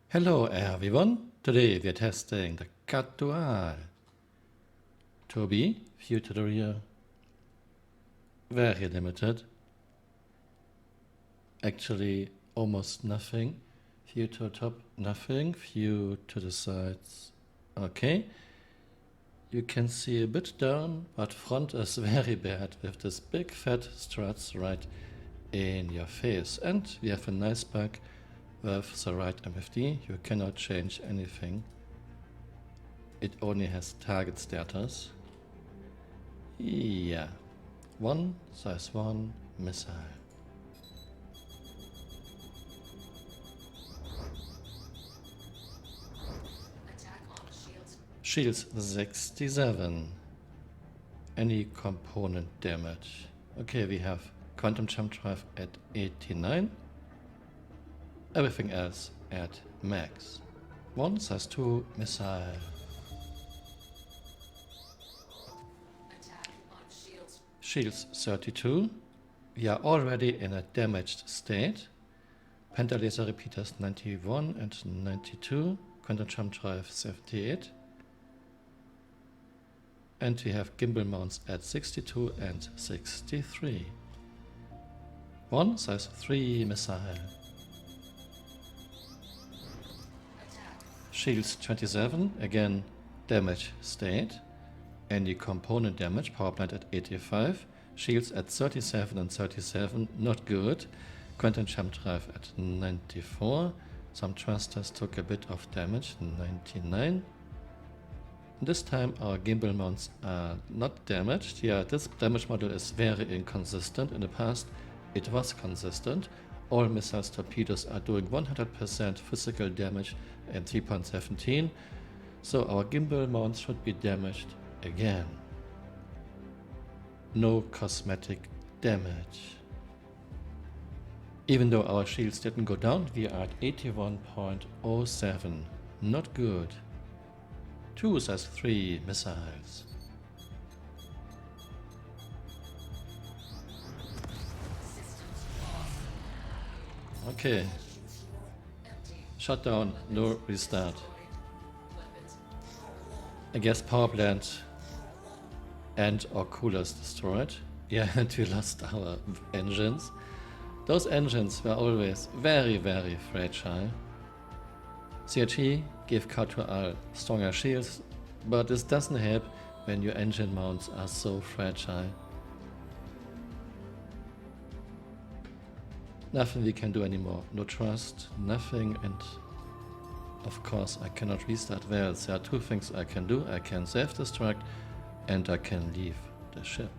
Hello everyone, today we are testing the Khartu-Al. Toby, view to the rear, very limited, actually almost nothing, view to the top, nothing, view to the sides, okay. You can see a bit down, but front is very bad with this big fat struts right in your face. And we have a nice bug with the right MFD, you cannot change anything. It only has target status. Yeah, size 1 missile. Shields 67. Any component damage. Okay, we have quantum jump drive at 89. Everything else at max. Size 2 missile. Shields 32. We are already in a damaged state. Pentalaser repeaters 91 and 92. Quantum jump drive 78. And we have gimbal mounts at 62 and 63. Size 3 missile. Shields 27, again damage state. Any component damage, power plant at 85. Shields at 37 and 37, not good. Quantum jump drive at 94. Some thrusters took a bit of damage, 99. This time our gimbal mounts are not damaged. Yeah, this damage model is very inconsistent. In the past it was consistent. All missiles torpedoes are doing 100% physical damage in 3.17. So our gimbal mounts should be damaged again. No cosmetic damage. Even though our shields didn't go down, we are at 81.07. Not good. 2 size 3 missiles. Okay. Shutdown, no restart. I guess power plant and or coolers destroyed. Yeah, and we lost our engines. Those engines were always very, very fragile. CRG gave Khartu-Al stronger shields, but this doesn't help when your engine mounts are so fragile. Nothing we can do anymore. No trust, nothing, and of course I cannot restart. Well, there are two things I can do. I can self-destruct and I can leave the ship.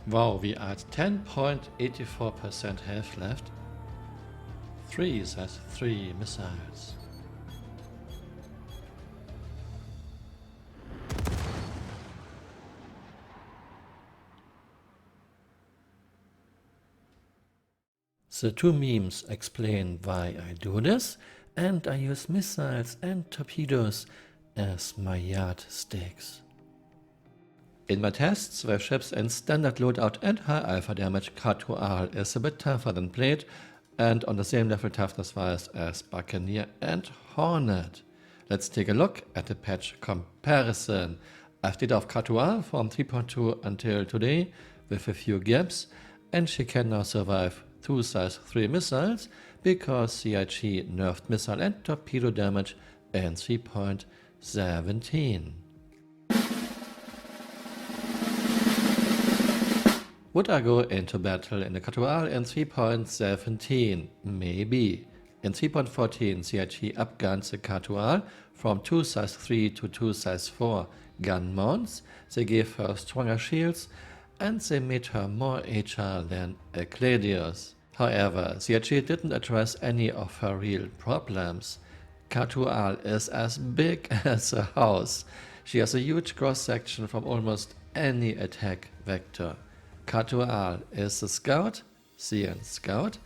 Wow, we are at 10.84% health left. 3 size 3 missiles. The two memes explain why I do this, and I use missiles and torpedoes as my yardsticks. In my tests with ships in standard loadout and high alpha damage, Khartu-Al is a bit tougher than Blade and on the same level toughness wise as Buccaneer and Hornet. Let's take a look at the patch comparison. I've did off Khartu-Al from 3.2 until today with a few gaps, and she can now survive 2 size 3 missiles because CIG nerfed missile and torpedo damage in 3.17. Would I go into battle in the Khartu-Al in 3.17? Maybe. In 3.14 CIG upgunned the Khartu-Al from 2 size 3 to 2 size 4 gun mounts. They gave her stronger shields and they made her more agile than Ecladius. However, CIG didn't address any of her real problems. Khartu-Al is as big as a house. She has a huge cross-section from almost any attack vector. Khartu-Al is a scout, CN scout,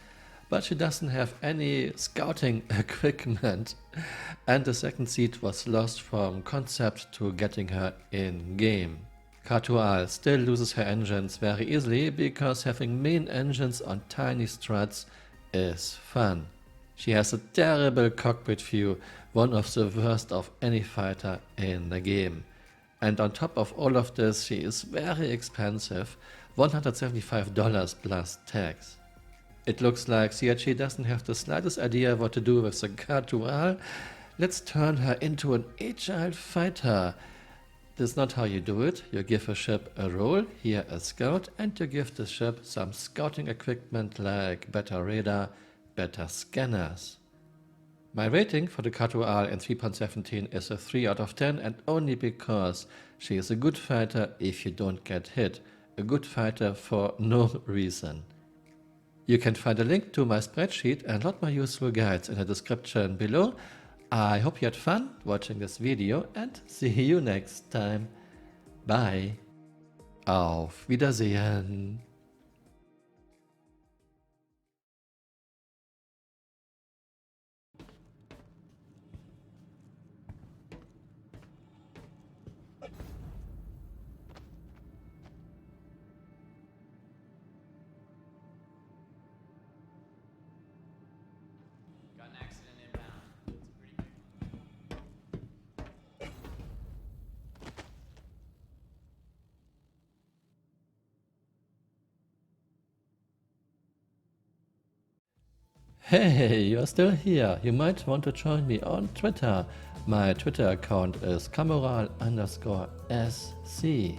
but she doesn't have any scouting equipment. And the second seat was lost from concept to getting her in game. Khartu-Al still loses her engines very easily because having main engines on tiny struts is fun. She has a terrible cockpit view, one of the worst of any fighter in the game. And on top of all of this, she is very expensive, $175 plus tax. It looks like CRG doesn't have the slightest idea what to do with the Khartu-Al. Let's turn her into an agile fighter. This is not how you do it. You give a ship a role, here a scout, and you give the ship some scouting equipment like better radar, better scanners. My rating for the Khartu-Al in 3.17 is a 3 out of 10, and only because she is a good fighter if you don't get hit. A good fighter for no reason. You can find a link to my spreadsheet and a lot more useful guides in the description below. I hope you had fun watching this video and see you next time. Bye. Auf Wiedersehen. Got an accident inbound. It's a pretty big one. Hey, you're still here. You might want to join me on Twitter. My Twitter account is Camural_SC.